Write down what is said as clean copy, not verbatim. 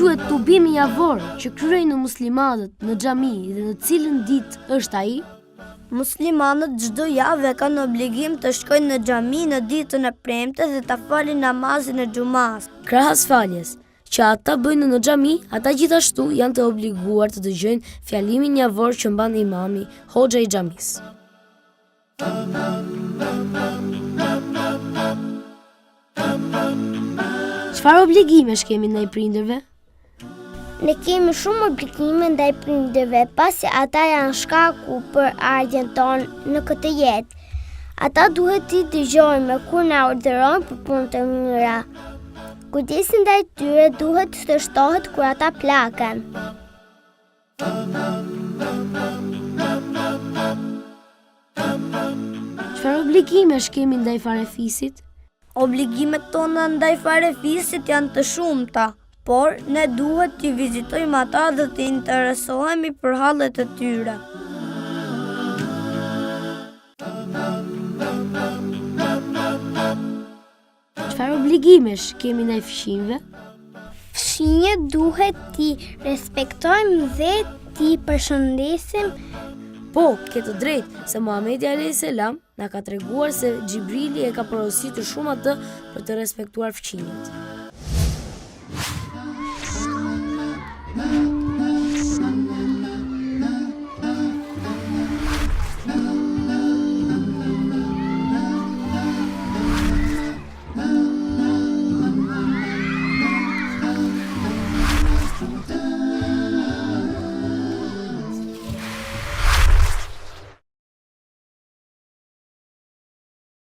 quhet tubimi javor që kryejnë muslimanët në xhami dhe në cilën ditë është ai? Muslimanët çdo javë kanë obligim të shkojnë në xhami në ditën e premtes dhe ta falin namazin e xumas. Krahas faljes që ata bëjnë në xhami, ata gjithashtu janë të obliguar të dëgjojnë fjalimin javor që mban imami, hoxha i xhamisë. Çfarë obligimesh kemi ndaj prindërve? Ne kemi shumë obligime ndaj prindërve, pasi ata janë shkaku për ardhjen tonë në këtë jetë. Ata duhet t'i dëgjojmë kur na urdhërojnë për punë të mira. Kujdesi ndaj tyre duhet të shtohet kur ata plaken. Çfarë obligimesh kemi ndaj farefisit? Obligimet tona ndaj farefisit janë të shumta, por ne duhet t'i vizitojmë ata dhe t'i interesohemi për hallet e tyre. Çfarë obligimesh kemi ndaj fëmijëve? Fëmijët duhet t'i respektojmë dhe t'i përshëndesim. Po, ke të drejtë se Muhamedi a.s. na ka treguar se Xhibrili e ka porositur shumë atë për të respektuar fëmijët.